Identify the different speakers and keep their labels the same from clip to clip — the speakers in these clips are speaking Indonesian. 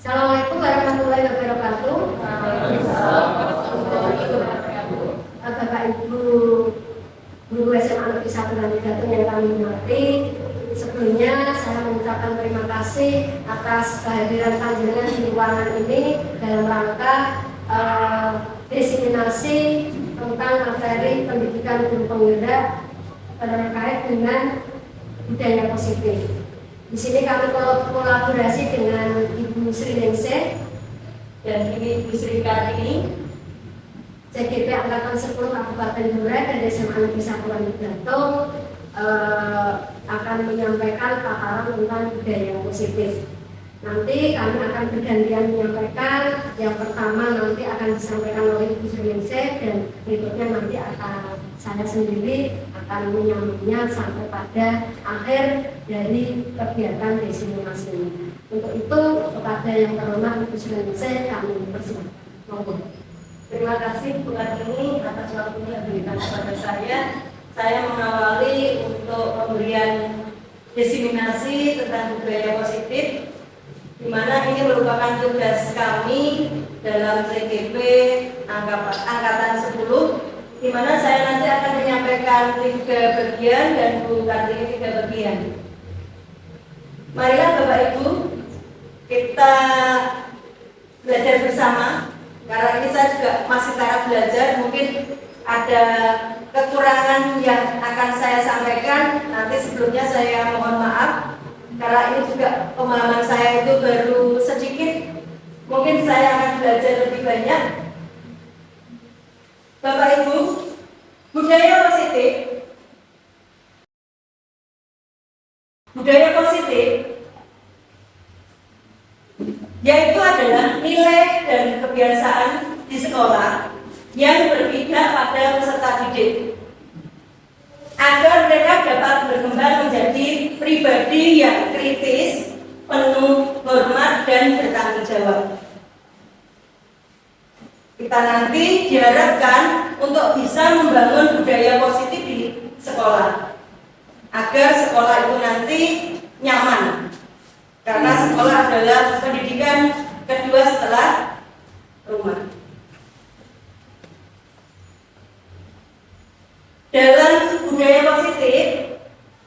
Speaker 1: Assalamualaikum warahmatullahi wabarakatuh. Bapak Ibu guru SMA Negeri 1 Jateng yang kami hormati, sebelumnya saya mengucapkan terima kasih atas kehadiran panjenengan di ruangan ini dalam rangka diseminasi tentang materi pendidikan guru penggerak terkait dengan budaya positif. Di sini kami kolaborasi dengan Ibu Sri Ningsih
Speaker 2: dan ini Ibu Sri Kartini,
Speaker 1: CGP Angkatan 10 Kabupaten Blora dan SMA Negeri 1 Jateng akan menyampaikan paparan tentang budaya positif. Nanti kami akan bergantian menyampaikan. Yang pertama nanti akan disampaikan oleh Ibu Sri Ningsih dan berikutnya nanti akan saya sendiri akan menyambungnya sampai pada akhir dari kegiatan diseminasi ini. Untuk itu kepada yang terhormat Ibu Sri Ningsih kami persilakan.
Speaker 2: Terima kasih Bu Kartini atas waktunya yang diberikan kepada saya. Saya mengawali untuk pemberian diseminasi tentang budaya positif, di mana ini merupakan tugas kami dalam CGP Angkatan 10, di mana saya nanti akan menyampaikan 3 bagian dan Bu Kartini 3 bagian. Marilah Bapak Ibu kita belajar bersama, karena ini saya juga masih tahap belajar, mungkin ada kekurangan yang akan saya sampaikan. Nanti sebelumnya saya mohon maaf, karena ini juga pemahaman saya itu baru sedikit, mungkin saya akan belajar lebih banyak. Bapak Ibu, budaya positif yaitu adalah nilai dan kebiasaan di sekolah yang berpihak pada peserta didik agar mereka dapat berkembang menjadi pribadi yang kritis, penuh hormat dan bertanggung jawab. Kita nanti diharapkan untuk bisa membangun budaya positif di sekolah agar sekolah itu nanti nyaman, karena sekolah adalah pendidikan kedua setelah rumah. Dalam budaya positif,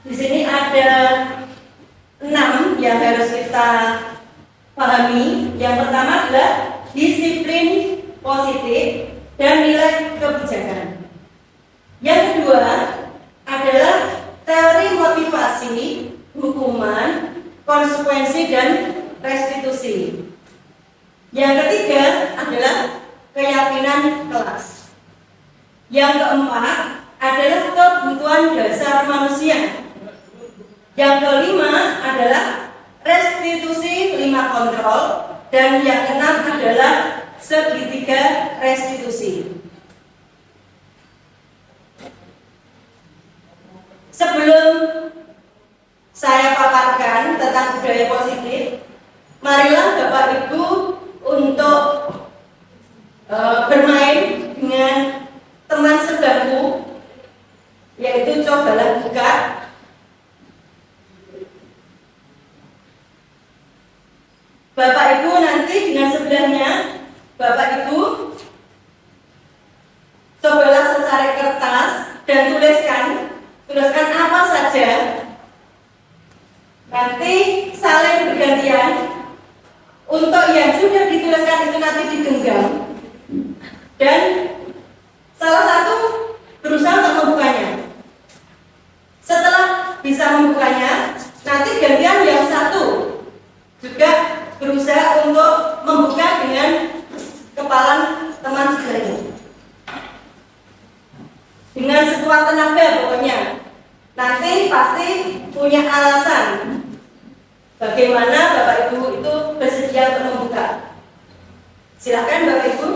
Speaker 2: di sini ada 6 yang harus kita pahami. Yang pertama adalah disiplin positif dan nilai kebijakan. Yang kedua adalah teori motivasi, hukuman, konsekuensi dan restitusi. Yang ketiga adalah keyakinan kelas. Yang keempat adalah kebutuhan dasar manusia. Yang kelima adalah restitusi 5 kontrol, dan yang keenam adalah segitiga restitusi. Sebelum saya paparkan tentang budaya positif, marilah Bapak Ibu untuk bermain dengan teman sebangku, yaitu cobalah buka. Bapak Ibu nanti dengan sebelahnya, Bapak Ibu cobalah secari kertas dan tuliskan apa saja. Nanti saling bergantian. Untuk yang sudah dituliskan itu nanti digenggam, dan salah satu berusaha untuk membukanya. Setelah bisa membukanya, nanti gantian yang satu juga berusaha untuk membuka dengan kepala teman sebelahnya dengan sekuat tenaga. Pokoknya nanti pasti punya alasan bagaimana Bapak Ibu itu bersedia untuk membuka. Silakan Bapak Ibu.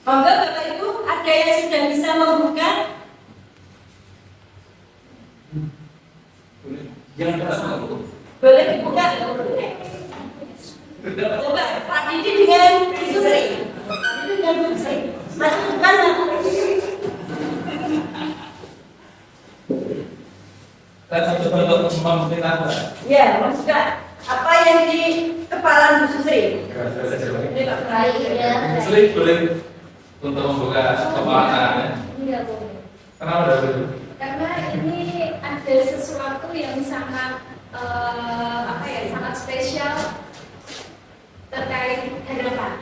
Speaker 2: Monggo Bapak Ibu, ada yang sudah bisa membuka?
Speaker 3: Jangan dekat sama aku.
Speaker 2: Boleh dibuka? Coba Pak Didi dengan Ibu Sri. Pak Didi dengan Ibu Sri. Masukkan aku.
Speaker 3: Kita coba untuk mungkin apa?
Speaker 2: Ya, masukkan. Apa yang di kepala Bu Sri?
Speaker 1: Ini Pak Prai ya.
Speaker 3: Sulit boleh untuk membuka kepala tangannya.
Speaker 1: Iya boleh.
Speaker 3: Kenapa dari itu?
Speaker 4: Karena ini ada sesuatu yang sangat sangat spesial terkait harapan.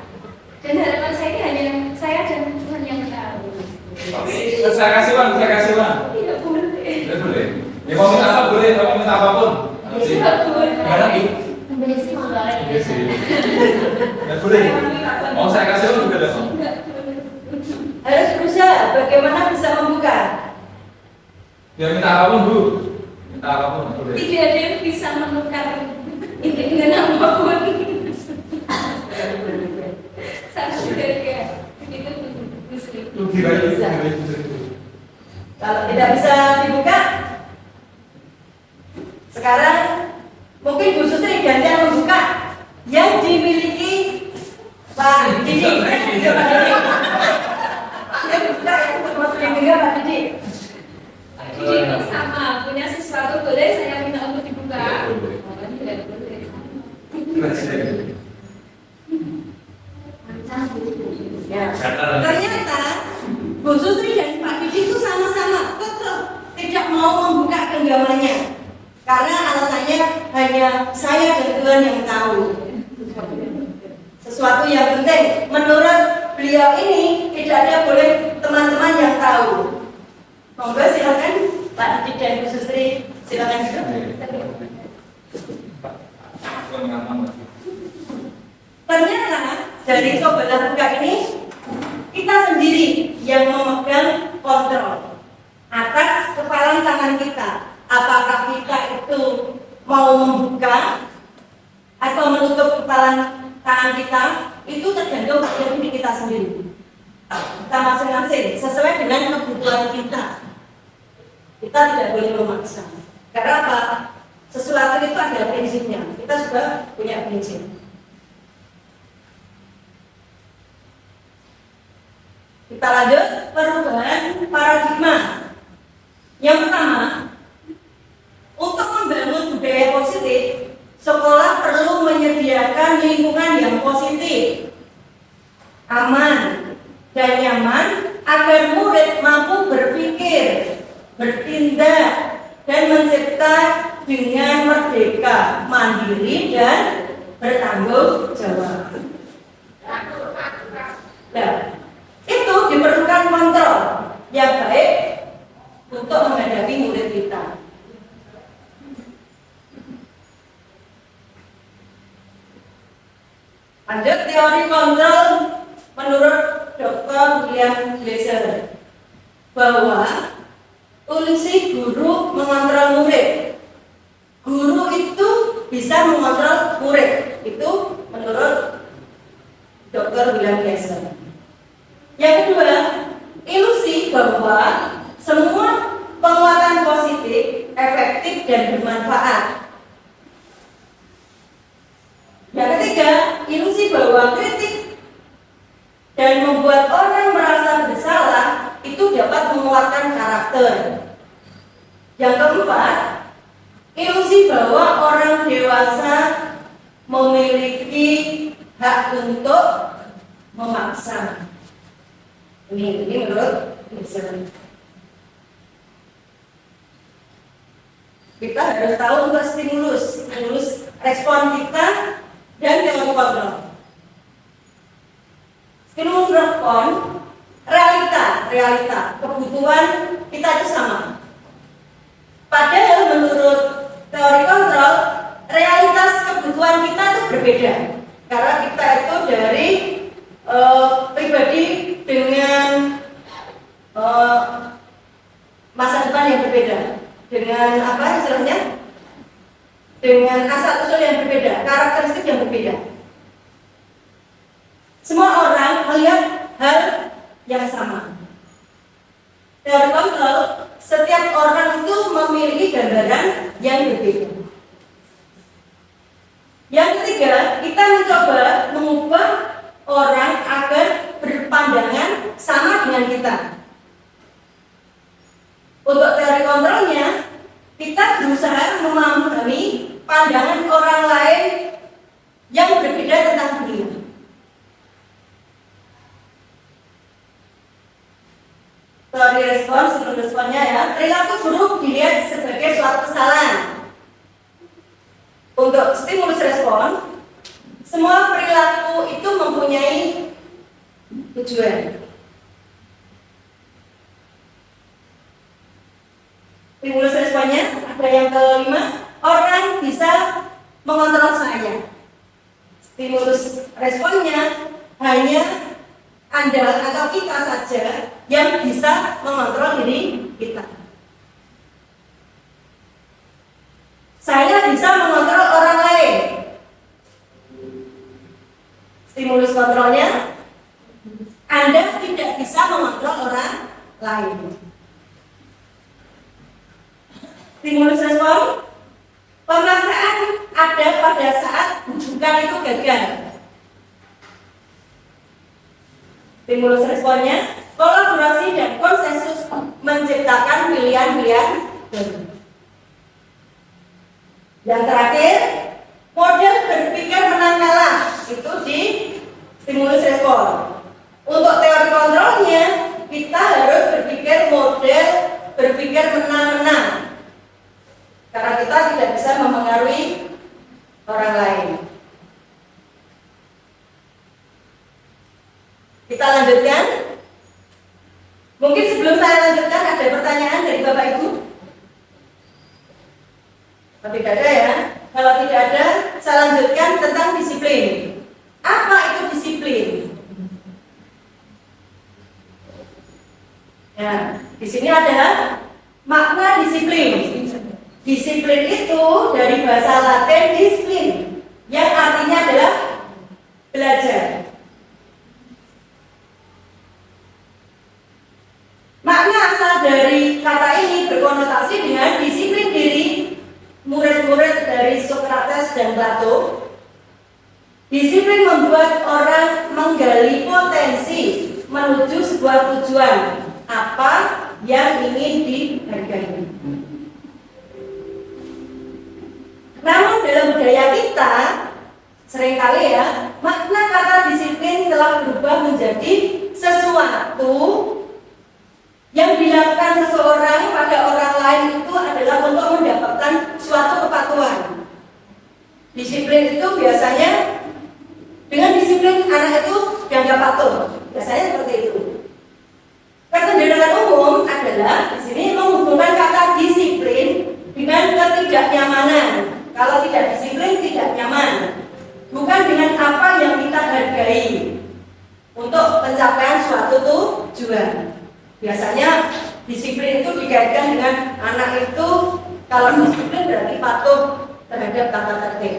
Speaker 4: Dan harapan saya ini hanya saya dan Tuhan yang tahu.
Speaker 3: Saya kasih uang.
Speaker 4: Tidak boleh.
Speaker 3: Tidak boleh. Ya mau minta apa boleh, mau minta apapun.
Speaker 4: Tidak boleh.
Speaker 3: Gak lagi.
Speaker 1: Besi menggoreng.
Speaker 3: Iya sih. Tidak boleh. Mau saya kasih uang juga dong.
Speaker 2: Harus berusaha. Bagaimana bisa membuka?
Speaker 3: Ya minta apapun bu. Minta apapun boleh.
Speaker 4: Tidak ada yang bisa menukar ini dengan apapun. Satu harga itu muslim.
Speaker 3: Rugi lagi.
Speaker 2: Kalau tidak bisa dibuka, sekarang mungkin Bu Sustri gantian membuka yang dimiliki Pak Didi. Yang buka yang dimiliki Pak Didi.
Speaker 4: Jadi itu sama, punya sesuatu boleh saya minta untuk dibuka.
Speaker 3: Boleh.
Speaker 4: Tidak boleh.
Speaker 2: Ya. Ternyata Bu Sustri dan Pak Didi itu sama-sama tetap tidak mau membuka genggamannya karena alasannya hanya saya dan Tuhan yang tahu. Sesuatu yang penting menurut beliau ini tidak ada boleh teman-teman yang tahu. Monggo silakan Pak Didi dan Bu Sustri silakan. Ternyata dari coba buka ini kita sendiri yang memegang kontrol atas kepalan tangan kita. Apakah kita itu mau membuka atau menutup kepalan tangan kita, itu tergantung pada diri kita sendiri. Kita masing-masing sesuai dengan kebutuhan kita. Kita tidak boleh memaksa. Karena apa? Sesuatu itu ada prinsipnya. Kita sudah punya prinsip. Kita lanjut perubahan paradigma. Yang pertama, untuk membangun budaya positif, sekolah perlu menyediakan lingkungan yang positif, aman, dan nyaman agar murid mampu berpikir, bertindak, dan mencipta dengan merdeka, mandiri, dan bertanggung jawab. Nah, itu diperlukan kontrol yang baik untuk menghadapi murid kita. Lanjut teori kontrol menurut Dr. William Glasser bahwa fungsi guru mengontrol murid. Guru itu bisa mengontrol murid. Itu menurut Dr. William Glasser. Yang kedua, ilusi bahwa semua penguatan positif, efektif, dan bermanfaat. Yang ketiga, ilusi bahwa kritik dan membuat orang merasa bersalah itu dapat menguatkan karakter. Yang keempat, ilusi bahwa orang dewasa memiliki hak untuk memaksa. Ini menurut Glasser. Kita harus tahu untuk stimulus respon kita dan teori kontrol. Stimulus respon, realita, kebutuhan kita itu sama. Padahal menurut teori kontrol, realitas kebutuhan kita itu berbeda. Karena kita itu dari pribadi dengan masa depan yang berbeda, dengan apa istilahnya, dengan asal usul yang berbeda, karakteristik yang berbeda. Semua orang melihat hal yang sama. Teori kontrol, setiap orang itu memiliki gambaran yang berbeda. memahami pandangan orang lain yang berbeda tentang dunia. Teori respons, sebelum responnya ya, perilaku buruk dilihat sebagai suatu kesalahan. Untuk stimulus respon, semua perilaku itu mempunyai tujuan. Stimulus responnya ada yang kelima, orang bisa mengontrol saya. Stimulus responnya hanya Anda atau kita saja yang bisa mengontrol diri kita. Saya bisa mengontrol orang lain. Stimulus kontrolnya, Anda tidak bisa mengontrol orang lain. Stimulus respon, pemaksaan ada pada saat bukan itu gagal. Stimulus responnya, kolaborasi dan konsensus menciptakan pilihan-pilihan baru. Yang terakhir, model berpikir menang kalah itu di stimulus respon. Untuk teori kontrolnya, kita harus berpikir model berpikir menang-menang. Karena kita tidak bisa mempengaruhi orang lain. Kita lanjutkan. Mungkin sebelum saya lanjutkan ada pertanyaan dari Bapak Ibu? Kalau tidak ada ya. Kalau tidak ada, saya lanjutkan tentang disiplin. Apa itu disiplin? Ya, di sini ada makna disiplin. Disiplin itu dari bahasa Latin disiplin, yang artinya adalah belajar. Makna asal dari kata ini berkonotasi dengan disiplin diri murid-murid dari Socrates dan Plato. Disiplin membuat orang menggali potensi menuju sebuah tujuan apa yang ingin dihargai. Namun dalam budaya kita seringkali ya, makna kata disiplin telah berubah menjadi sesuatu yang dilakukan seseorang pada orang lain itu adalah untuk mendapatkan suatu kepatuhan. Disiplin itu biasanya dengan disiplin anak itu dianggap patuh. Biasanya seperti itu. Kecenderungan umum adalah di sini menghubungkan kata disiplin dengan ketidaknyamanan. Kalau tidak disiplin, tidak nyaman. Bukan dengan apa yang kita hargai untuk pencapaian suatu tujuan. Biasanya disiplin itu dikaitkan dengan anak itu, kalau disiplin berarti patuh terhadap tata tertib.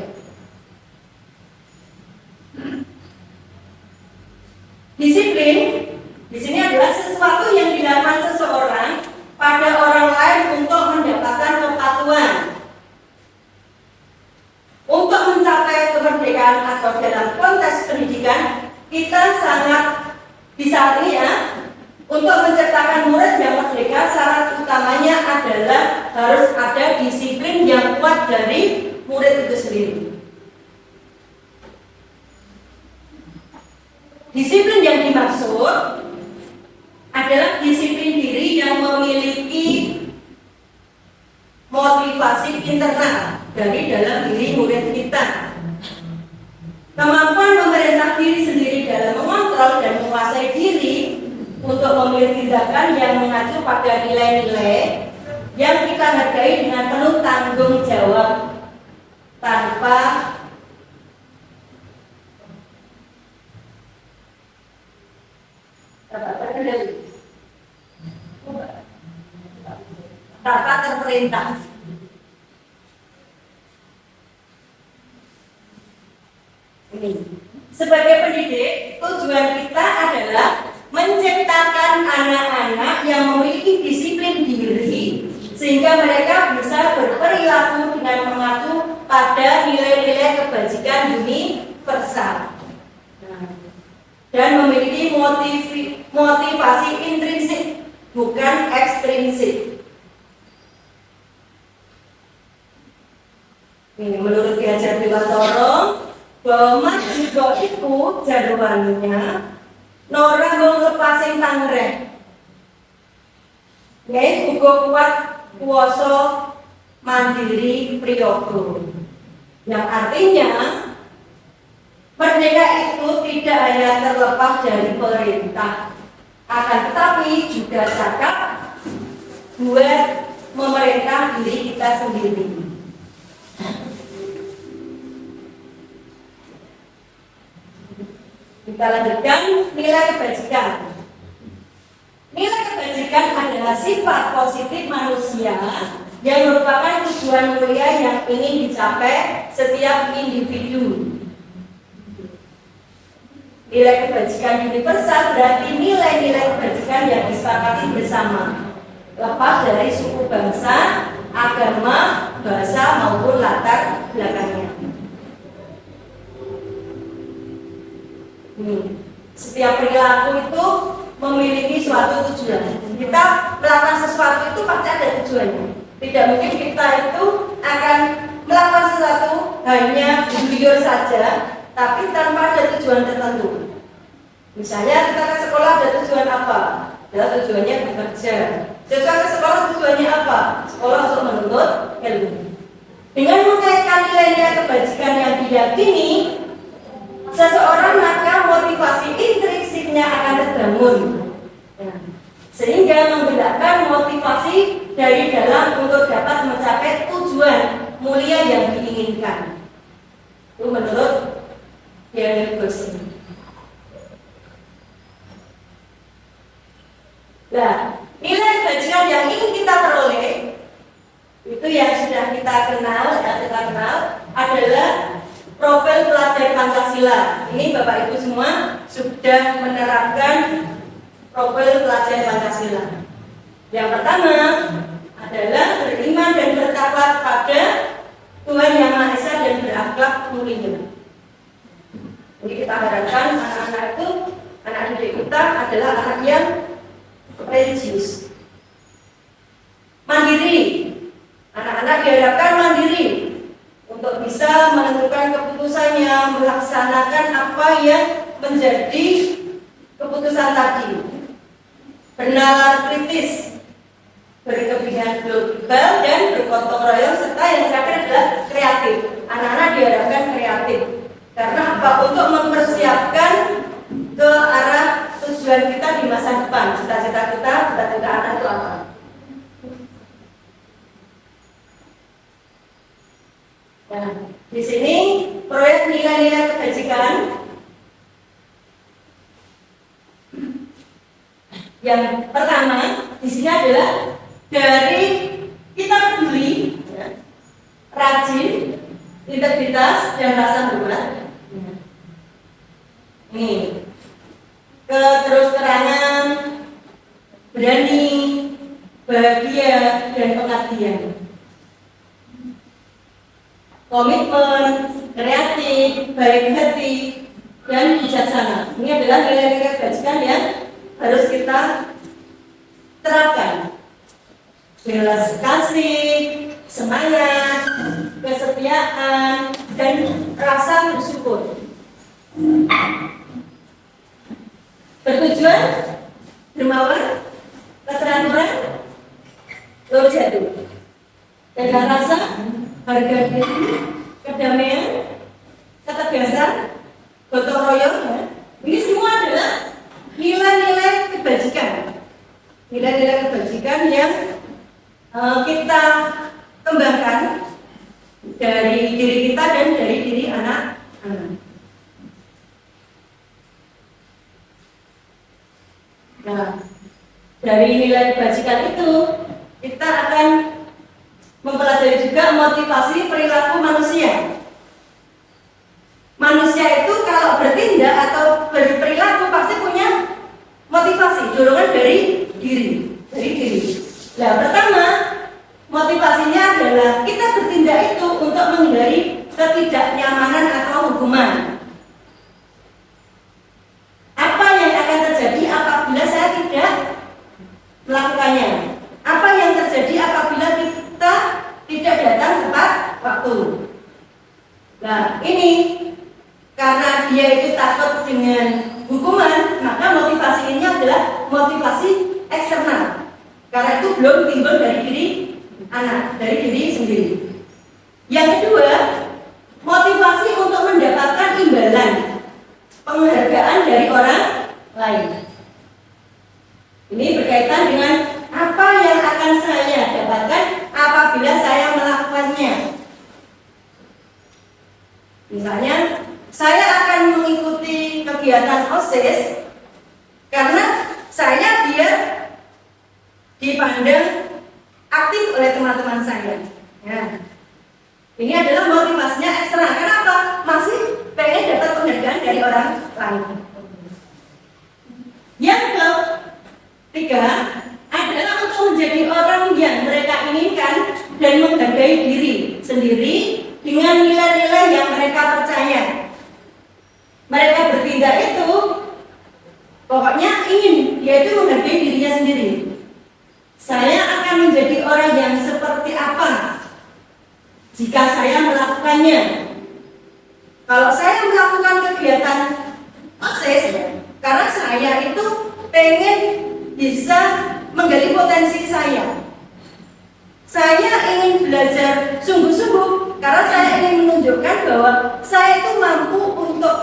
Speaker 2: Disiplin di sini adalah sesuatu yang dilakukan seseorang pada orang lain untuk mendapatkan kepatuhan. Untuk mencapai kemerdekaan atau dalam konteks pendidikan, kita sangat bisa lihat untuk menciptakan murid yang merdeka, syarat utamanya adalah harus ada disiplin yang kuat dari murid itu sendiri. Disiplin yang dimaksud adalah disiplin diri yang memiliki motivasi internal dari dalam diri murid kita. Kemampuan memerintah diri sendiri dalam mengontrol dan menguasai diri untuk memilih tindakan yang mengacu pada nilai-nilai yang kita hargai dengan penuh tanggung jawab tanpa terperintah. Ini. Sebagai pendidik, tujuan kita adalah menciptakan anak-anak yang memiliki disiplin diri sehingga mereka bisa berperilaku dengan mengacu pada nilai-nilai kebajikan universal dan memiliki motivasi intrinsik bukan ekstrinsik. Ini menurut Ki Hajar Dewantara bahwa Madriga itu jadwalnya Nora nglepasing tangreh. Nggih uga kuat kuwasa mandiri priyaga. Yang artinya merdeka itu tidak hanya terlepas dari pemerintah, akan tetapi juga cakap buat memerintah diri kita sendiri. Kita lanjutkan nilai kebajikan. Nilai kebajikan adalah sifat positif manusia yang merupakan tujuan mulia yang ingin dicapai setiap individu. Nilai kebajikan universal berarti nilai-nilai kebajikan yang disepakati bersama, lepas dari suku bangsa, agama, bahasa maupun latar belakangnya. Setiap perilaku itu memiliki suatu tujuan. Kita melakukan sesuatu itu pasti ada tujuannya. Tidak mungkin kita itu akan melakukan sesuatu hanya jujur saja, tapi tanpa ada tujuan tertentu. Misalnya kita ke sekolah ada tujuan apa? Adalah tujuannya bekerja. Siswa ke sekolah tujuannya apa? Sekolah untuk menuntut ilmu. Dengan mengaitkan nilai-nilai kebajikan yang diyakini, seseorang maka motivasi intrinsiknya akan terbangun, sehingga menggerakkan motivasi dari dalam untuk dapat mencapai tujuan mulia yang diinginkan. Itu menurut Daniel Goleman. Nah, nilai kebajikan yang ingin kita peroleh itu yang sudah kita kenal adalah profil pelajar Pancasila. Ini Bapak Ibu semua sudah menerapkan profil pelajar Pancasila. Yang pertama adalah beriman dan bertakwa pada Tuhan Yang Maha Esa dan berakhlak mulia. Jadi kita harapkan anak-anak itu, anak didik kita adalah anak yang religius. Mandiri. Anak-anak diharapkan mandiri untuk bisa menentukan keputusannya, melaksanakan apa yang menjadi keputusan tadi. Bernalar kritis, berkepentingan global dan bergotong royong, serta yang terakhir adalah kreatif. Anak-anak diharapkan kreatif. Karena apa? Untuk mempersiapkan ke arah tujuan kita di masa depan. Cita-cita kita, cita-cita anak itu apa? Nah, di sini proyek nilai-nilai kebajikan yang pertama di sini adalah dari kita peduli, rajin, integritas dan rasa hormat. Ini keterus terangan, berani, bahagia dan pengabdian. Komitmen, kreatif, baik hati, dan bijaksana. Ini adalah nilai-nilai kebajikan yang harus kita terapkan. Belas kasih, semangat, kesetiaan, dan rasa bersyukur. Bertujuan, dermawan, keteraturan, lurus jatuh. Dengan rasa harga diri, kedamaian, ketegasan, gotong royong, ini semua adalah nilai-nilai kebajikan. Nilai-nilai kebajikan yang kita kembangkan dari diri kita dan dari diri anak-anak. Nah, dari nilai kebajikan itu kita akan mempelajari juga motivasi perilaku manusia. Manusia itu kalau bertindak atau berperilaku pasti punya motivasi, dorongan dari diri. Nah, pertama motivasinya adalah kita bertindak itu untuk menghindari ketidaknyamanan atau hukuman. Apa yang akan terjadi apabila saya tidak melakukannya? Apa yang terjadi apabila kita tidak datang tepat waktu? Nah, ini karena dia itu takut dengan hukuman, maka motivasinya adalah motivasi eksternal. Karena itu belum timbul dari diri anak, dari diri sendiri. Yang kedua, motivasi untuk mendapatkan imbalan, penghargaan dari orang lain. Ini berkaitan dengan apa yang akan saya dapatkan apabila saya melakukannya. Misalnya, saya akan mengikuti kegiatan OSIS karena saya biar dipandang aktif oleh teman-teman saya. Ya. Ini adalah motivasinya eksternal. Kenapa? Masih pengen dapat penghargaan dari orang lain. Yang ketiga adalah untuk menjadi orang yang mereka inginkan dan menghargai diri sendiri dengan nilai-nilai yang mereka percaya. Mereka bertindak itu pokoknya ingin, yaitu menghargai dirinya sendiri. Saya akan menjadi orang yang seperti apa jika saya melakukannya. Kalau saya melakukan kegiatan OSIS, karena saya itu pengen bisa menggali potensi saya. Saya ingin belajar sungguh-sungguh karena saya ingin menunjukkan bahwa saya itu mampu untuk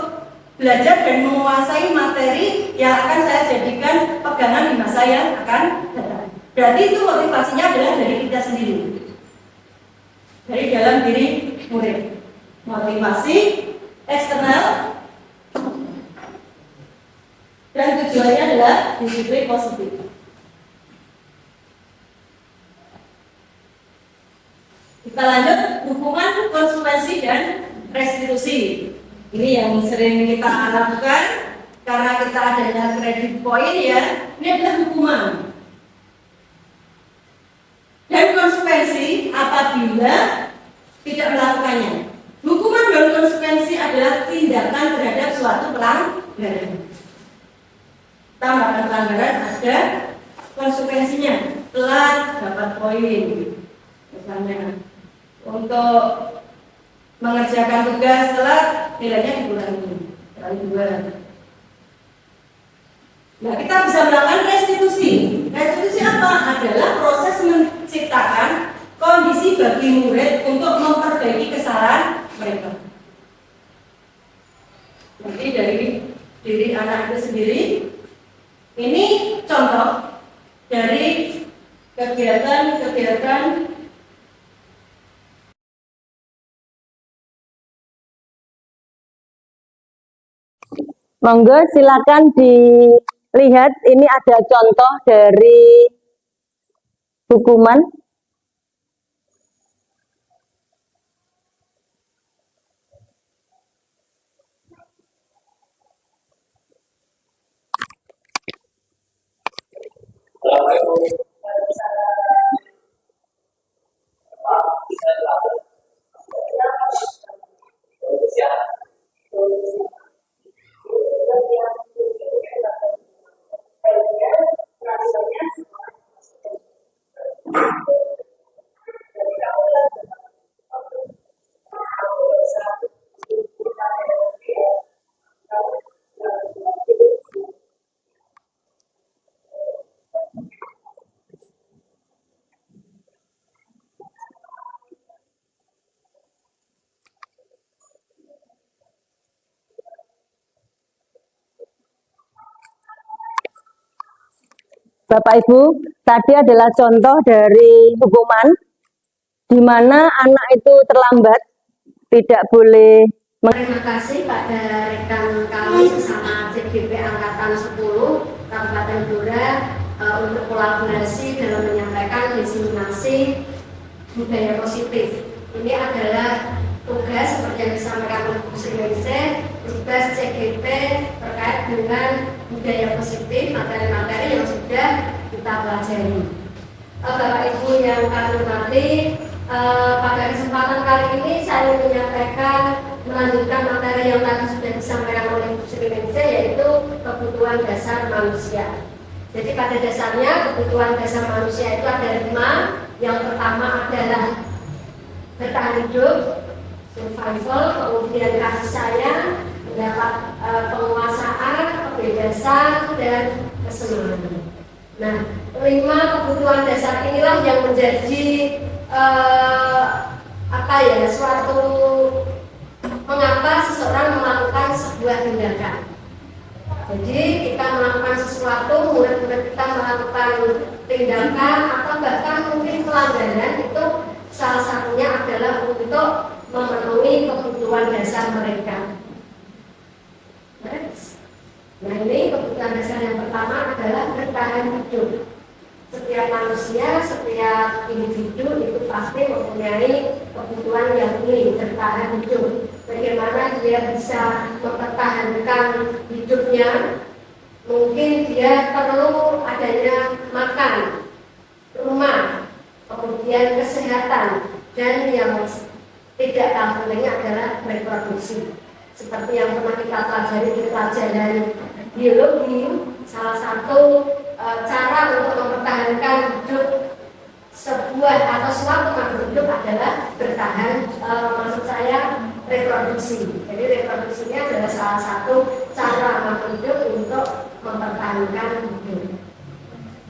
Speaker 2: belajar dan menguasai materi yang akan saya jadikan pegangan di masa yang akan datang. Berarti itu motivasinya adalah dari kita sendiri, dari dalam diri murid. Motivasi eksternal dan tujuannya adalah disiplin positif. Kita lanjut, hukuman, konsekuensi, dan restitusi. Ini yang sering kita lakukan karena kita adanya kredit poin ya. Ini adalah hukuman dan konsekuensi apabila tidak melakukannya. Hukuman dan konsekuensi adalah tindakan terhadap suatu pelanggaran. Tambahkan pelanggaran ada konsekuensinya, telat dapat poin. Misalnya untuk mengerjakan tugas telat nilainya dikurangi kali 2. Nah, kita bisa melakukan restitusi. Restitusi apa? Adalah proses menciptakan kondisi bagi murid untuk memperbaiki kesalahan mereka. Nanti dari diri anak itu sendiri. Ini contoh dari kegiatan-kegiatan.
Speaker 5: Monggo silakan dilihat, ini ada contoh dari hukuman. Bapak Ibu, tadi adalah contoh dari hukuman di mana anak itu terlambat, tidak boleh.
Speaker 1: Terima kasih pada rekan kami sesama CGP Angkatan 10 Kabupaten Blora untuk kolaborasi dalam menyampaikan diseminasi budaya positif. Ini adalah tugas seperti yang disampaikan oleh Bu Sri Ningsih, tugas CGP terkait dengan budaya positif, materi-materi yang sudah kita pelajari. Bapak Ibu yang kami hormati, pada kesempatan kali ini saya ingin menyampaikan melanjutkan materi yang tadi sudah disampaikan oleh Bu Sri Ningsih, yaitu kebutuhan dasar manusia. Jadi pada dasarnya kebutuhan dasar manusia itu ada 5. Yang pertama adalah bertahan hidup, survival, kemudian kasih sayang, mendapat penguasaan, kebebasan, dan kesenangan. Nah, 5 kebutuhan dasar inilah yang menjadi suatu mengapa seseorang melakukan sebuah tindakan. Jadi kita melakukan sesuatu, murid-murid kita melakukan tindakan atau bahkan mungkin pelanggaran, itu salah satunya adalah untuk memenuhi kebutuhan dasar mereka. Nah, ini kebutuhan dasar yang pertama adalah bertahan hidup. Setiap manusia, setiap individu itu pasti mempunyai kebutuhan yang ini, bertahan hidup. Bagaimana dia bisa mempertahankan hidupnya? Mungkin dia perlu adanya makan, rumah, kemudian kesehatan, dan yang tidak kalah pentingnya adalah reproduksi. Seperti yang pernah kita pelajari di pelajaran biologi, salah satu cara untuk mempertahankan hidup sebuah atau suatu makhluk hidup adalah bertahan, maksud saya reproduksi. Jadi reproduksinya adalah salah satu cara makhluk hidup untuk mempertahankan hidup.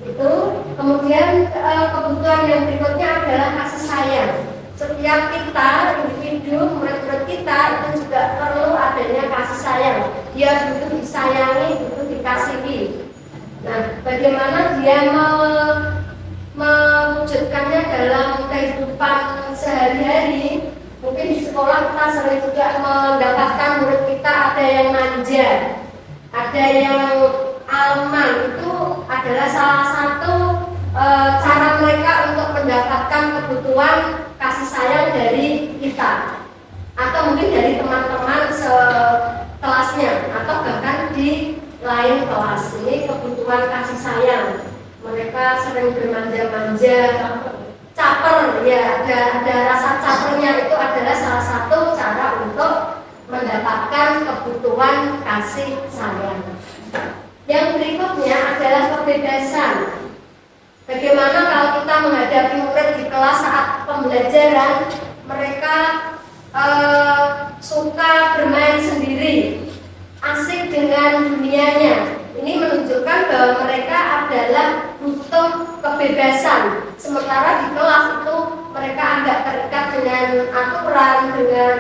Speaker 1: Itu kemudian kebutuhan yang berikutnya adalah kasih sayang. Setiap kita, individu, murid-murid kita itu juga perlu adanya kasih sayang. Dia butuh disayangi, butuh dikasihi. Nah, bagaimana dia mewujudkannya dalam kehidupan sehari-hari? Mungkin di sekolah kita sering juga mendapatkan murid kita ada yang manja, ada yang alman. Itu adalah salah satu cara mereka untuk mendapatkan kebutuhan kasih sayang dari kita, atau mungkin dari teman-teman sekelasnya, atau bahkan di lain kelas. Ini kebutuhan kasih sayang. Mereka sering bermanja-manja, caper, ya ada rasa capernya. Itu adalah salah satu cara untuk mendapatkan kebutuhan kasih sayang. Yang berikutnya adalah kebebasan. Bagaimana kalau kita menghadapi murid di kelas saat pembelajaran, mereka suka bermain sendiri, asik dengan dunianya. Ini menunjukkan bahwa mereka adalah butuh kebebasan. Sementara di kelas itu mereka agak terikat dengan aturan, dengan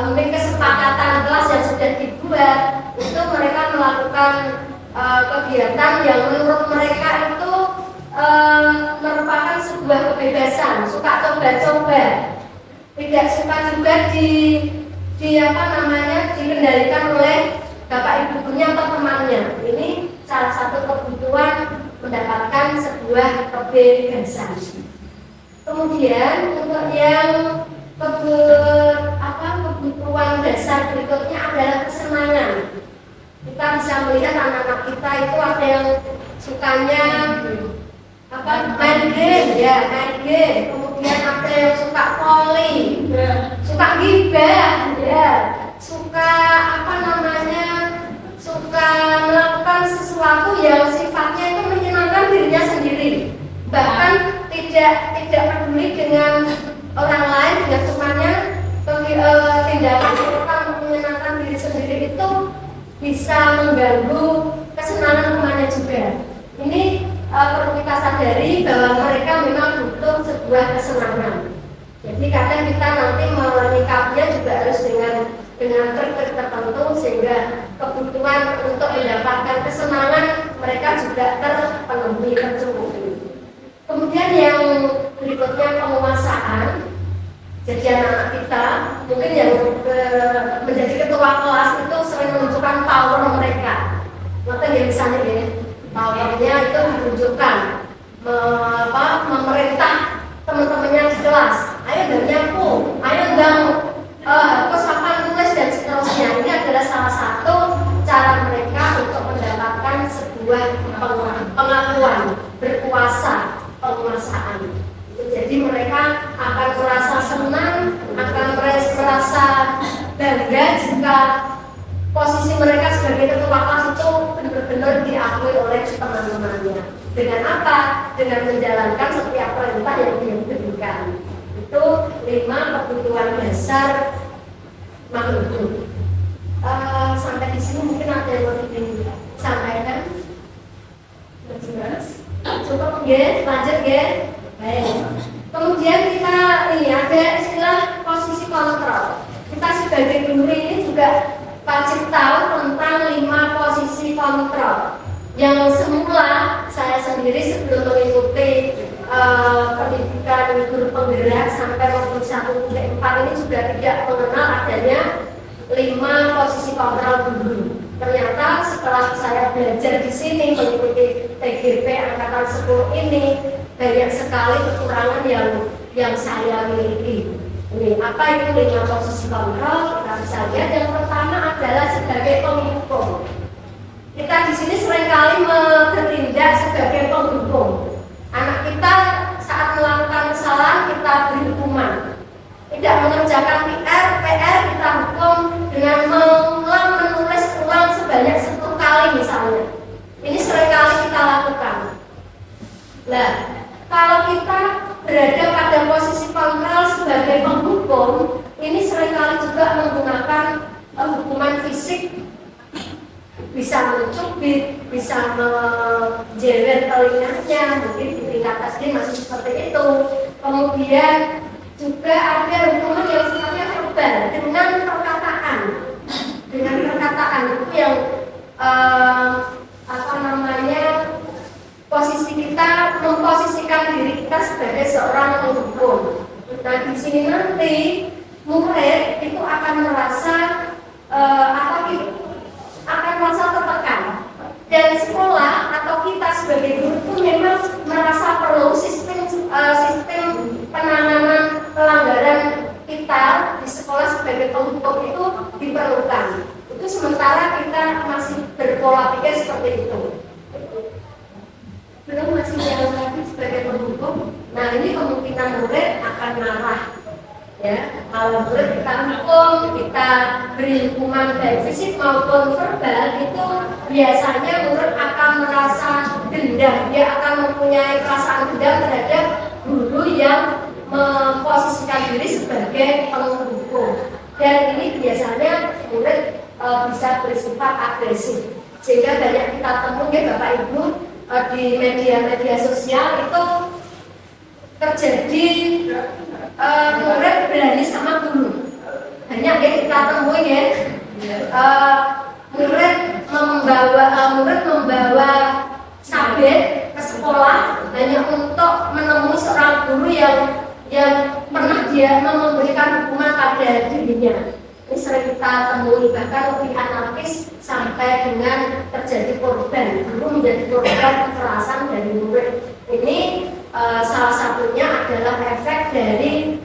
Speaker 1: mungkin kesepakatan kelas yang sudah dibuat. Itu mereka melakukan kegiatan yang menurut mereka itu merupakan sebuah kebebasan, suka coba-coba, tidak suka juga dikendalikan oleh bapak ibu gurunya atau temannya. Ini salah satu kebutuhan mendapatkan sebuah kebebasan. Kemudian untuk yang kebutuhan dasar berikutnya adalah kesenangan. Kita bisa melihat anak-anak kita itu ada yang sukanya main game, main game. Kemudian ada yang suka volley, suka gibah, suka suka melakukan sesuatu yang sifatnya itu menyenangkan dirinya sendiri. Bahkan tidak peduli dengan orang lain, dengan temannya. Tindakan orang menyenangkan diri sendiri itu bisa mengganggu kesenangan temannya juga. Ini perlu kita sadari bahwa mereka memang butuh sebuah kesenangan. Jadi kadang kita nanti menyikapinya juga harus dengan trik-trik tertentu sehingga kebutuhan untuk mendapatkan kesenangan mereka juga terpenuhi, tercukupi. Kemudian yang berikutnya penguasaan. Jadi anak-anak kita mungkin yang menjadi ketua kelas itu sering menunjukkan power mereka. Maka ya misalnya powernya itu ditunjukkan memerintah teman-temannya di kelas. Ayo dong nyapu, ayo dong papan tulis dan seterusnya. Ini adalah salah satu cara mereka untuk mendapatkan sebuah pengakuan berkuasa, penguasaan. Jadi mereka akan merasa senang, akan merasa bangga jika posisi mereka sebagai ketua kelas itu benar-benar diakui oleh teman-temannya. Dengan apa? Dengan menjalankan setiap perintah yang dia berikan. Itu 5 kebutuhan dasar menghukum. Sampai di sini mungkin ada yang mau disampaikan. Cukup ya, lanjut ya. Baik. Kemudian kita ini ada istilah posisi kontrol. Kita sebagai guru ini juga wajib tahu tentang 5 posisi kontrol yang semula saya sendiri sebelum mengikuti pendidikan guru penggerak sampai waktu 1-4 ini juga tidak mengenal adanya 5 posisi kontrol guru. Ternyata setelah saya belajar di sini mengikuti TGP angkatan 10 ini, banyak sekali kekurangan yang saya miliki. Ini apa itu 5 posisi kontrol? Kita bisa lihat yang pertama adalah sebagai penghukum. Kita di sini seringkali bertindak sebagai penghukum. Anak kita saat melakukan kesalahan kita beri hukuman. Tidak mengerjakan PR kita hukum dengan mengulang menulis ulang sebanyak 10 kali misalnya. Ini seringkali kita lakukan. Nah, kalau kita berada pada posisi kontrol sebagai penghukum, ini seringkali juga menggunakan hukuman fisik, bisa mencubit, bisa menjewer telinganya, mungkin di tingkat SD masih seperti itu. Kemudian juga ada hukuman yang sifatnya verbal dengan perkataan itu yang posisi kita memposisikan diri kita sebagai seorang penghukum. Nah di sini nanti murid itu akan merasa tertekan, dan sekolah atau kita sebagai guru itu memang merasa perlu sistem penanganan pelanggaran kita di sekolah sebagai penghukum itu diperlukan. Itu sementara kita masih berpola pikir seperti itu. Belum masih jalan lagi sebagai penghukum. Nah ini kemungkinan murid akan marah. Ya, kalau murid kita hukum, kita beri hukuman baik fisik maupun verbal, itu biasanya murid akan merasa dendam. Dia akan mempunyai perasaan dendam terhadap guru yang memposisikan diri sebagai penghukum. Dan ini biasanya murid bisa bersifat agresif. Sehingga banyak kita temui ya Bapak Ibu di media sosial itu terjadi murid berani sama guru. Banyak ya kita temui ya, murid membawa sabet ke sekolah hanya untuk menemui seorang guru yang pernah dia memberikan hukuman pada dirinya. Ini sering kita temui, bahkan lebih anarkis sampai dengan terjadi korban, guru menjadi korban kekerasan dari murid. Ini salah satunya adalah efek dari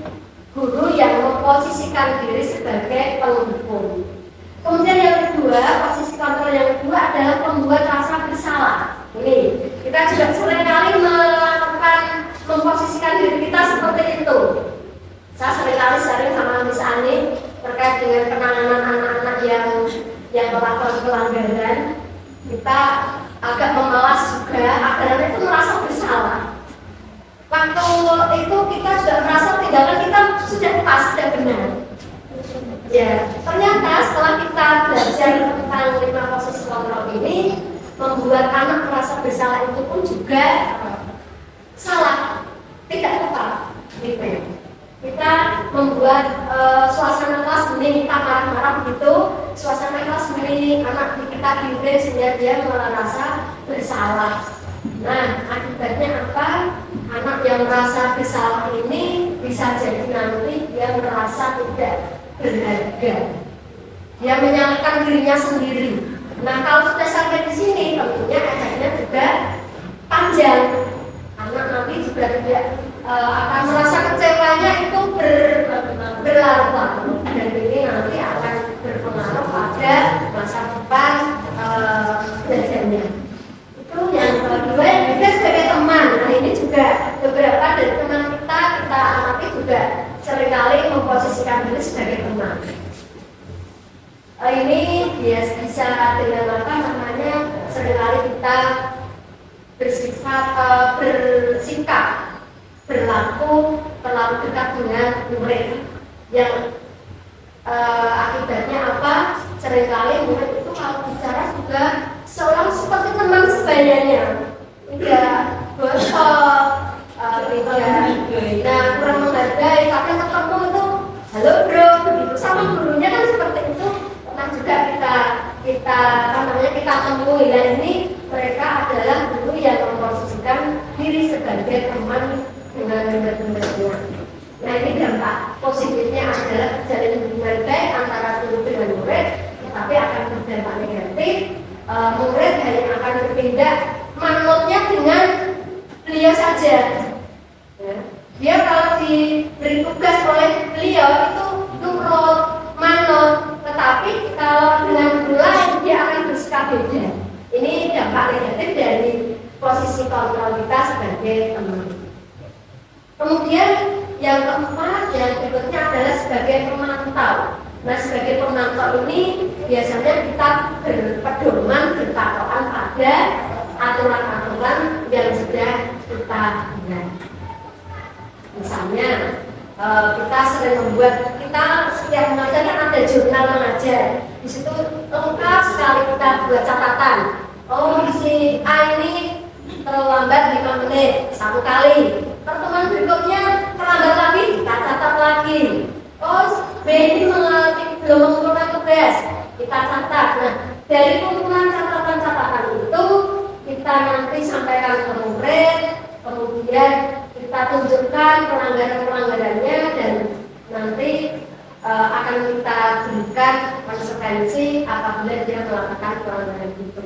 Speaker 1: guru yang memposisikan diri sebagai penghukum. Kemudian yang kedua, posisi kontrol yang kedua adalah membuat rasa bersalah. Ini kita juga seringkali memposisikan diri kita seperti itu. Saya seringkali sharing sama Miss Ani terkait dengan penanganan anak-anak yang melakukan pelanggaran. Kita agak memalas juga, akhirnya itu merasa bersalah. Waktu itu kita juga merasa tindakan kita sudah pas, sudah benar. Ya, ternyata setelah kita belajar tentang 5 posisi kontrol ini, membuat anak merasa bersalah itu pun juga salah, tidak tepat. Gitu. Kita membuat suasana kelas hening, kita marah-marah begitu, suasana kelas hening, anak kita bingung sehingga dia merasa bersalah. Nah, akibatnya apa? Anak yang merasa bersalah ini bisa jadi nanti dia merasa tidak berharga. Dia menyalahkan dirinya sendiri. Nah, kalau sudah sampai di sini, tentunya efeknya juga panjang. Anak nanti juga tidak akan merasa kecewanya itu berlarut-larut, dan ini nanti akan berpengaruh pada masa depan belajarnya. Itu yang kedua. Yang ketiga sebagai teman. Nah ini juga beberapa dari teman kita amati juga seringkali memposisikan diri sebagai teman. Ini bisa dengan apa namanya, seringkali kita bersikap berlaku terlalu dekat dengan murid yang Akibatnya apa? Seringkali murid itu kalau bicara juga seolah seperti teman sebayanya, tidak gosok, tidak, nah kurang menghargai. Kadang ketemu itu, halo bro, begitu sama gurunya kan seperti itu. Pernah juga kita temui. Dan ini mereka adalah guru yang memposisikan diri sebagai teman dengan murid-muridnya. Nah ini dampak positifnya adalah terjalin hubungan baik antara guru dengan murid, tetapi akan berdampak negatif. Murid hanya akan berpindah manutnya dengan beliau saja. Ya. Dia kalau diberi tugas oleh beliau itu nurut, manut, tetapi kalau dengan guru lain dia akan bersikap beda. Ini dampak negatif dari posisi kontrol kita sebagai teman. Kemudian yang keempat, yang berikutnya adalah sebagai pemantau. Nah, sebagai pemantau ini biasanya kita berpedoman, berpatokan pada aturan-aturan yang sudah kita buat. Misalnya, kita sering membuat, kita setiap mengajar kan ada jurnal mengajar. Di situ lengkap sekali kita buat catatan. Oh, si A ini terlambat 5 menit, 1 kali. Pertemuan berikutnya terlambat lagi, kita catat lagi. Oh, B ini belum mengumpulkan tugas, kita catat. Nah, dari kumpulan catatan-catatan itu kita nanti sampaikan ke murid, kemudian kita tunjukkan pelanggaran-pelanggarannya dan nanti akan kita berikan konsekuensi apabila dia melakukan pelanggaran itu.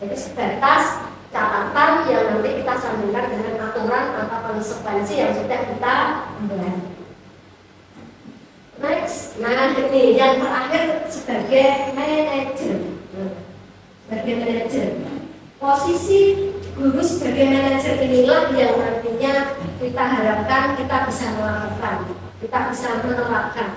Speaker 1: Jadi sebatas catatan yang nanti kita sambungkan dengan aturan atau konsekuensi yang sudah kita buat. Next, nah ini yang terakhir sebagai manajer. Sebagai manajer, posisi guru sebagai manajer inilah yang nantinya kita harapkan kita bisa melakukan, kita bisa menerapkan.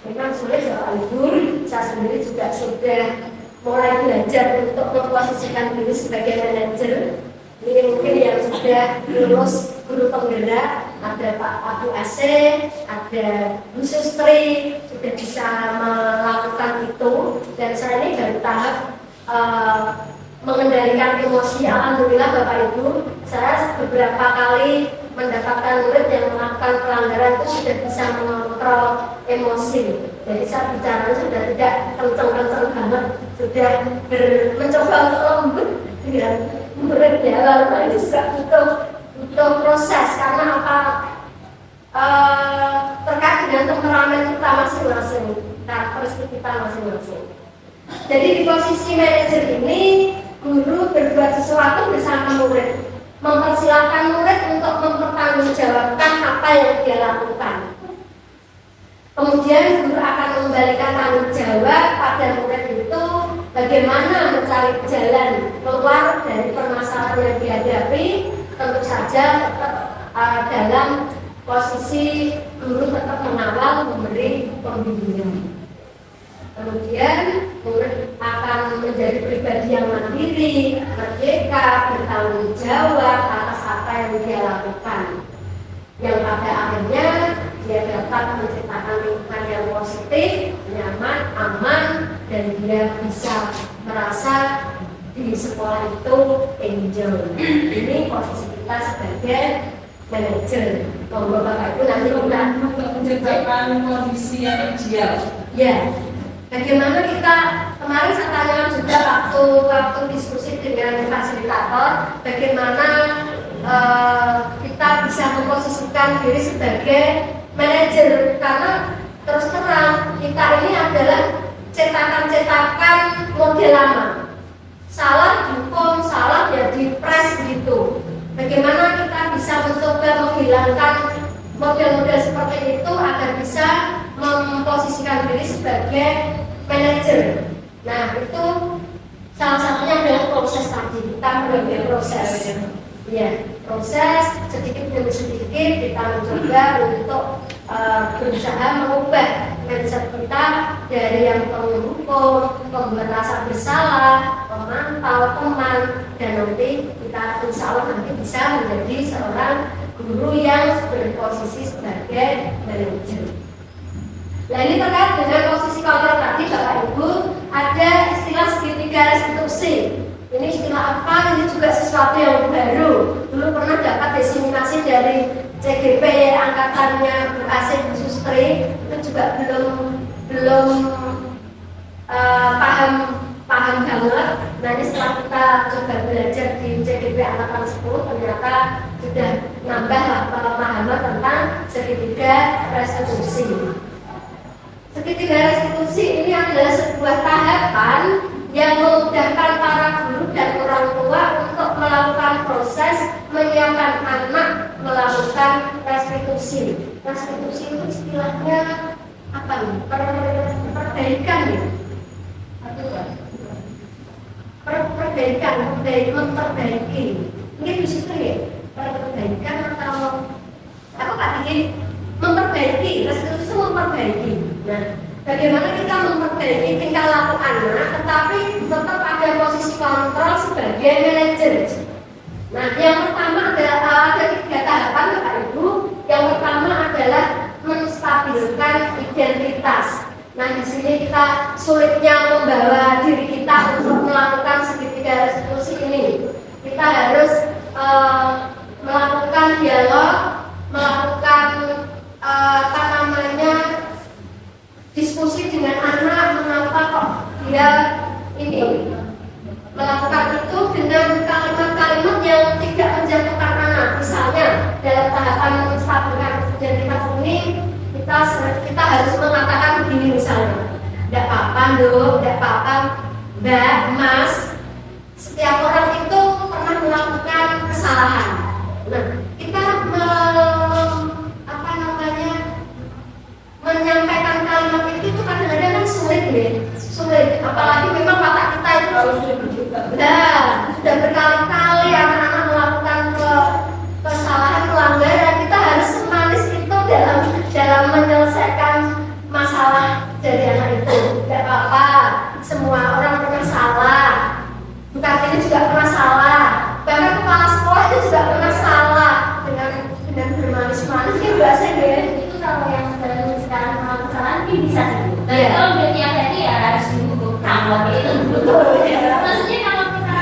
Speaker 1: Memang sulit ya Pak Ibu, saya sendiri juga sudah mulai belajar untuk memposisikan diri sebagai manajer. Ini mungkin yang sudah lulus guru penggerak, ada Pak Abu Asih, ada Bu Sustri, sudah bisa melakukan itu. Dan saya ini baru tahap mengendalikan emosi. Alhamdulillah Bapak Ibu, saya beberapa kali mendapatkan murid yang melakukan pelanggaran itu sudah bisa mengontrol emosi. Jadi saya bicara sudah tidak kencang-kencang banget, sudah mencoba untuk lembut dengan murid ya. Lalu itu juga butuh proses karena apa? Terkait dengan temperamen kita masing-masing, karakteristik kita masing-masing. Jadi di posisi manajer ini, guru berbuat sesuatu bersama murid, mempersilahkan murid untuk mempertanggungjawabkan apa yang dia lakukan. Kemudian guru akan mengembalikan tanggung jawab pada murid itu bagaimana mencari jalan keluar dari permasalahan yang dihadapi, tentu saja tetap dalam posisi guru tetap mengawal, memberi pembimbingan. Kemudian murid akan menjadi pribadi yang mandiri, merdeka, bertanggung jawab atas apa yang dia lakukan. Yang pada akhirnya dia dapat menciptakan lingkungan yang positif, nyaman, aman, dan dia bisa merasa di sekolah itu enjoy. Ini posisi kita sebagai manajer. Monggo Bapak Ibu nanti kita
Speaker 2: menciptakan kondisi yang ideal.
Speaker 1: Ya. Bagaimana kita kemarin saya tanya juga waktu diskusi dengan fasilitator, bagaimana kita bisa memposisikan diri sebagai manajer, karena terus terang kita ini adalah cetakan-cetakan model lama. Salah dihukum, salah ya dipres gitu. Bagaimana kita bisa mencoba menghilangkan model-model seperti itu agar bisa memposisikan diri sebagai manajer. Nah itu salah satunya adalah proses tadi, kita melalui proses. Ya, proses sedikit demi sedikit kita mencoba untuk berusaha mengubah mindset kita dari yang penghukum, pembuat rasa bersalah, pemantau, teman, dan nanti kita insya Allah nanti bisa menjadi seorang guru yang berposisi sebagai manajer. Nah ini terkait dengan posisi kontrol tadi Bapak Ibu, ada istilah segitiga restitusi. Ini istilah apa? Ini juga sesuatu yang baru. Dulu pernah dapat diseminasi dari CGP angkatannya Bu Asih Bu Sustri, itu juga belum paham banget. Nah ini setelah kita coba belajar di CGP angkatan 10, ternyata sudah nambah pemahaman tentang segitiga restitusi. Segitiga restitusi ini adalah sebuah tahapan yang memudahkan para guru dan orang tua untuk melakukan proses menyiapkan anak melakukan restitusi. Restitusi itu istilahnya apa nih? Perbaikan ya? Perbaikan, memperbaiki. Ini di situ ya? Perbaikan atau apa Pak Diki? Memperbaiki, restitusi itu memperbaiki. Nah, bagaimana kita memperbaiki tingkah laku anak, tetapi tetap ada posisi kontrol sebagai manajer. Nah, yang pertama ada 3 tahapan Bapak Ibu. Yang pertama adalah menstabilkan identitas. Nah, di sini kita sulitnya membawa diri kita untuk melakukan segitiga restitusi ini. Kita harus melakukan dialog, melakukan diskusi dengan anak, mengapa kok dia ini melakukan itu dengan kalimat-kalimat yang tidak menjatuhkan anak. Misalnya dalam tahapan menstabilkan identitas ini kita harus mengatakan begini misalnya, tidak apa-apa Nduk, tidak apa-apa Mbak, Mas, setiap orang itu pernah melakukan kesalahan. Nah, kita menyampaikan kalimat itu kadang-kadang kan sulit, apalagi memang watak kita itu sudah berkali-kali anak-anak melakukan kesalahan pelanggaran. Kita harus semanis itu dalam menyelesaikan masalah dari anak itu. Tidak apa-apa, semua orang pernah salah, bukan ini juga pernah salah, bahkan kepala sekolah itu juga pernah salah. Dengan bermanis-manis kan biasa ya. Kalau yang sekarang melakukan kesalahan mungkin bisa sih. Tapi kalau udah tiap hari ya harus dihukum. Kalau itu betul. Maksudnya kalau kita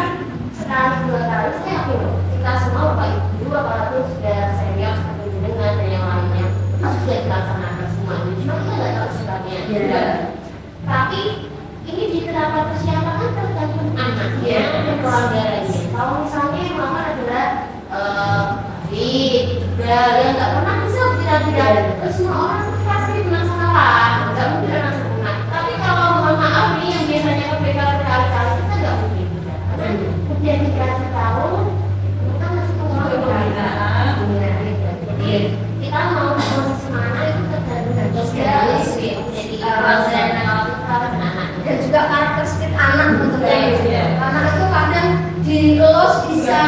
Speaker 1: sekali 2 kali, saya kita semua Bapak Ibu apalagi sudah senior seperti jenengan dan yang lainnya sudah dilaksanakan semuanya. Cuma kita nggak tahu sebabnya. Tapi ini diterapkan persiapan kan tergantung anaknya dan keluarganya. Kalau misalnya yang mama adalah yang nggak pernah bisa tidak semua orang pasti pernah salah, nggak mungkin pernah sempurna. Tapi kalau mohon maaf nih yang biasanya berbeda berkali-kali kita nggak mungkin bisa. Karena udah dikasih tahu kita masih mau jadi kita mau posisi mana itu tergantung sekali jadi dan juga karakteristik anak tentunya. Anak itu kadang di los bisa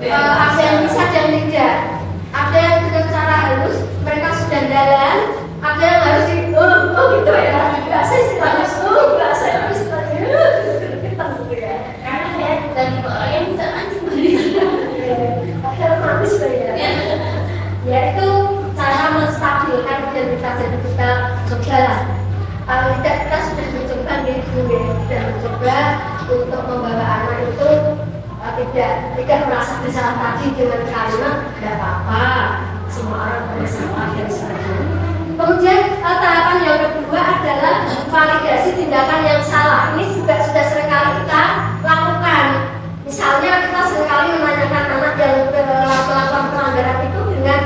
Speaker 1: ada yang bisa dan tidak. Ada yang dengan cara halus mereka sudah jalan, ada yang harus di gitu ya. Biasa istilahnya biasa istilahnya kita gitu ya. Karena saya dan yang bisa langsung ada manis ya. Yaitu cara menstabilkan identitas yang kita coba lah. Kalau tidak kita sudah mencoba gitu ya, dan mencoba untuk membawa anak itu tidak merasa bersalah tadi dengan kalimat tidak apa-apa, semua orang bersalah dan sebagainya. Kemudian tahapan yang kedua adalah validasi tindakan yang salah. Ini juga sudah seringkali kita lakukan. Misalnya kita seringkali menanyakan anak yang melakukan pelanggaran itu dengan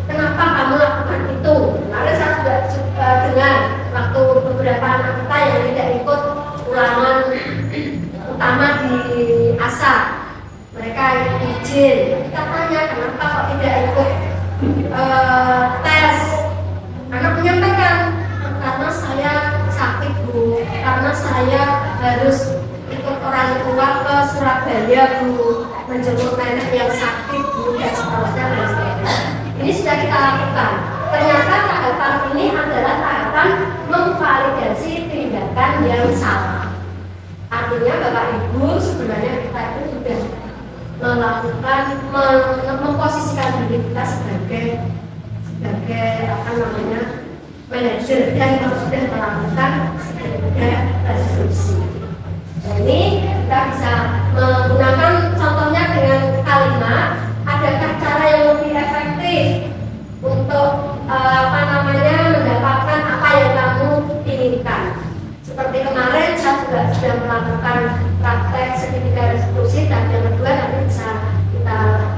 Speaker 1: kenapa kamu lakukan itu. Lalu saya juga dengar waktu beberapa anak kita yang tidak ikut ulangan utama di ASA, mereka izin. Kita tanya kenapa kok tidak ikut tes. Anak menyampaikan karena saya sakit Bu, karena saya harus ikut orang tua ke Surabaya Bu, menjemput nenek yang sakit Bu, dan seterusnya dan sebagainya. Ini sudah kita lakukan. Ternyata tahapan ini adalah tahapan memvalidasi tindakan yang salah. Artinya Bapak Ibu sebenarnya kita itu sudah melakukan memposisikan diri kita sebagai apa namanya manajer dan sudah melakukan sertifikat restitusi. Nah, ini kita bisa menggunakan contohnya dengan kalimat, adakah cara yang lebih efektif untuk mendapatkan apa yang kamu inginkan. Seperti kemarin saya juga sudah melakukan praktek sertifikat restitusi, dan yang kedua nanti bisa kita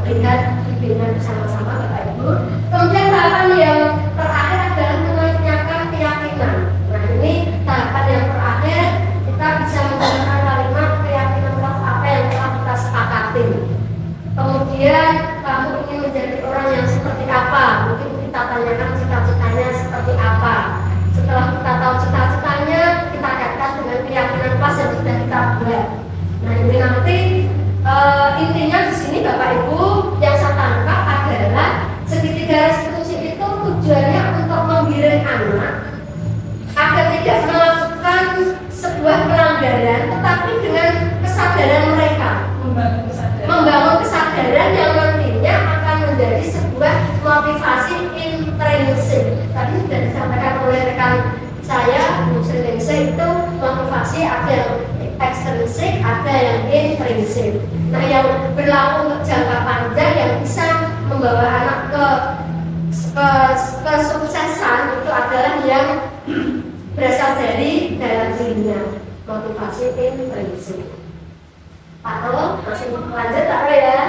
Speaker 1: lihat videonya bersama-sama Bapak Ibu. Kemudian tahapan yang terakhir adalah menanyakan keyakinan. Nah, ini tahapan yang terakhir, kita bisa menggunakan kalimat keyakinan apa yang telah kita sepakati. Kemudian kamu ingin menjadi orang yang seperti apa? Mungkin kita tanyakan cita-citanya seperti apa. Setelah kita tahu cita-citanya, kita kaitkan dengan keyakinan pas yang sudah kita buat. Nah, ini nanti intinya di sini Bapak Ibu yang saya tangkap adalah segitiga restitusi itu tujuannya untuk menggiring anak agar tidak melakukan sebuah pelanggaran, tetapi dengan kesadaran mereka, membangun kesadaran yang nantinya akan menjadi sebuah motivasi intrinsik. Tadi sudah disampaikan oleh rekan saya, Bu Sriningsih, itu motivasi ada yang ekstrinsik, ada yang intrinsik. Nah, yang berlaku untuk jangka panjang yang bisa membawa anak ke kesuksesan itu adalah yang berasal dari dalam dirinya, motivasi intrinsik. Pak Ro, masih lanjut Pak Ro ya?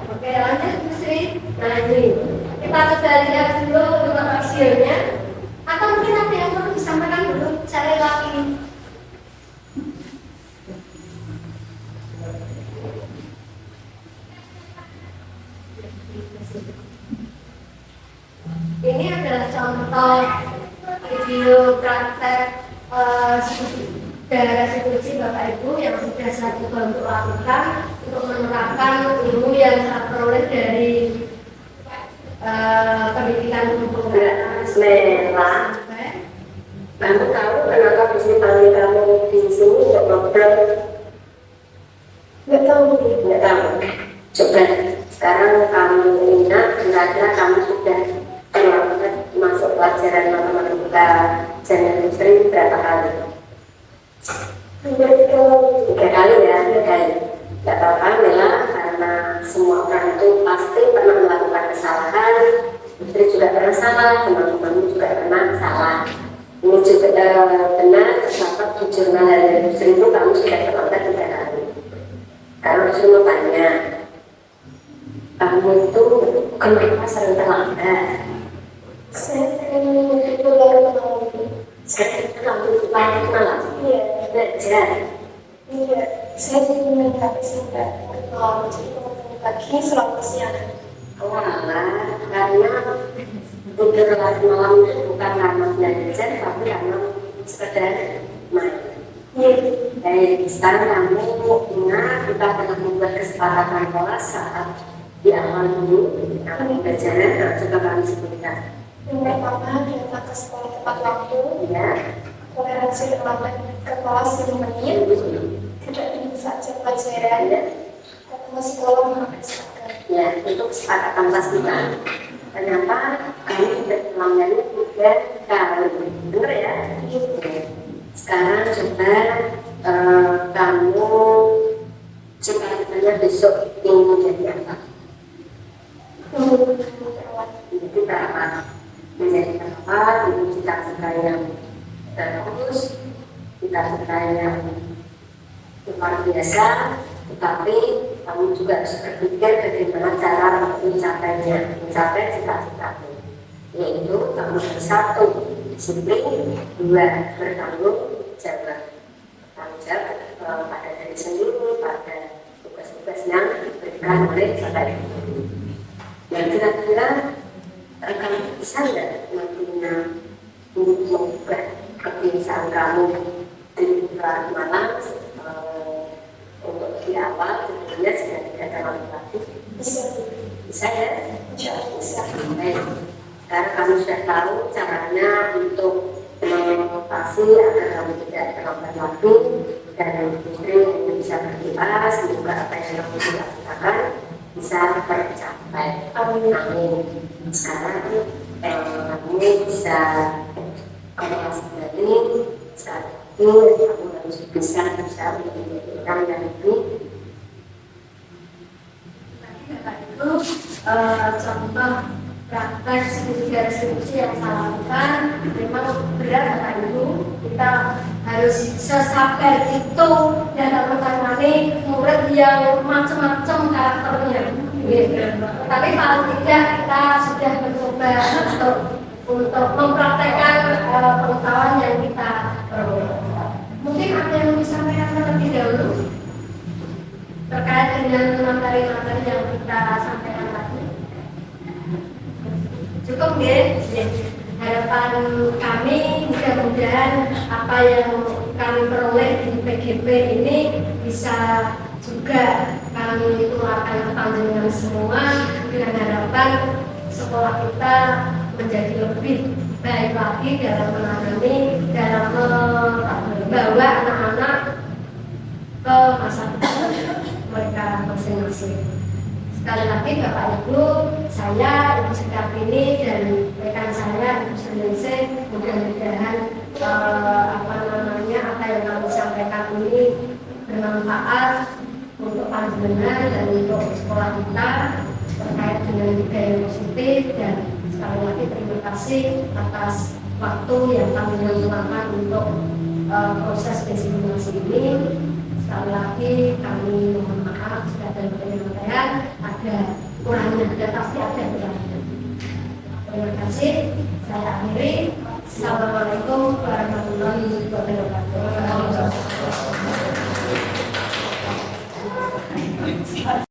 Speaker 1: Oke, lanjut Bu Sri. Nah, ini kita sudah lihat dulu untuk hasilnya, atau mungkin ada yang perlu disampaikan dulu saya lagi. Ini adalah contoh video praktek restitusi Bapak Ibu yang sudah saya coba untuk lakukan untuk menerapkan ilmu yang saya peroleh dari pendidikan hubungan.
Speaker 6: Mela, kamu tahu kenapa Bisni panggil kamu di sini untuk ngobrol?
Speaker 1: Nggak tahu.
Speaker 6: Nggak tahu. Coba sekarang kamu ingat, kira-kira kamu sudah terlambat masuk pelajaran matematika Jalan Industri berapa kali?
Speaker 1: 3 kali
Speaker 6: ya, 3 kali. Tidak apa-apa, Mela, karena semua orang itu pasti pernah melakukan kesalahan. Industri juga pernah salah, teman-teman juga pernah salah. Ini juga benar, terdapat di jurnal dari Industri itu kamu sudah terlambat 3 kali. Kalau Industri mau tanya, kamu itu kenapa sering terlambat?
Speaker 1: Saya sering pulang malam.
Speaker 6: Sering terlambat malam?
Speaker 1: Iya.
Speaker 6: Belajar?
Speaker 1: Iya. Saya sering minta kesempatan malam, jadi kalau pagi selalu siang.
Speaker 6: Walah, karena tidur larut malam itu bukan karena belajar, tapi karena sekedar main.
Speaker 1: Iya.
Speaker 6: Baik, sekarang kamu ingat kita pernah membuat kesepakatan kelas saat di awal dulu kamu pembelajaran, coba kami sebutkan.
Speaker 1: Yang pertama, datang ke sekolah tepat waktu.
Speaker 6: Ya.
Speaker 1: Toleransi terlambat ke kelas 5 menit. Tidak bisa saja pelajaran.
Speaker 6: Ya.
Speaker 1: Ketemu sekolah memakai seragam.
Speaker 6: Ya, itu kesepakatan kelas kita. Ternyata kami sudah melanggar 3 kali. Benar ya? Iya. Sekarang coba kamu cita-citanya besok ingin jadi apa? Jadi apa? Menjadi apa? Ini cita-cita yang terus, cita-cita yang luar biasa, tetapi kamu juga harus berpikir bagaimana cara mencapainya, mencapai cita-citamu. Yaitu kamu harus 1, disiplin, 2, bertanggung jawab. Tanggung jawab pada diri sendiri, pada tugas-tugas yang diberikan oleh Bapak Ibu. Yang kira-kira kamu bisa nggak nantinya mengubah kebiasaan kamu di bulan malam untuk di awal tentunya sudah tidak terlalu lagi. Bisa ya? Bisa. Baik. Karena kamu sudah tahu caranya untuk memotivasi agar kamu tidak terlambat lagi dan industri yang bisa berkipas, semoga apa yang kamu sudah lakukan bisa tercapai. Amin. Sekarang kamu bisa evaluasi dari saat itu aku harus bisa menjadikan yang itu.
Speaker 1: Tadi Bapak Ibu contoh praktek skripsi yang saya lakukan memang berat Bapak Ibu, kita harus sesabar itu dalam menangani murid yang macam-macam karakternya gitu. Tapi paling tidak kita sudah mencoba untuk mempraktekkan pengetahuan yang kita peroleh. Mungkin ada yang disampaikan terlebih dahulu terkait dengan materi-materi yang kita sampaikan tadi. Cukup ya? Harapan kami mudah-mudahan apa yang kami peroleh di PGP ini bisa juga kami tularkan ke panjenengan semua dengan harapan sekolah kita menjadi lebih baik lagi dalam menangani, dalam membawa anak-anak ke masa depan mereka masing-masing. Sekali lagi Bapak Ibu, saya Ibu Sekartini dan rekan saya Ibu Seningsih mudah-mudahan apa yang kami sampaikan ini bermanfaat untuk panjenengan dan untuk sekolah kita terkait dengan budaya positif. Dan sekali lagi terima kasih atas waktu yang kami luangkan untuk proses diseminasi ini. Sekali lagi kami mohon maaf jika ada penyampaian ada kurangnya, dan pasti ada kurangnya. Terima kasih. Saya akhiri. Assalamualaikum warahmatullahi wabarakatuh.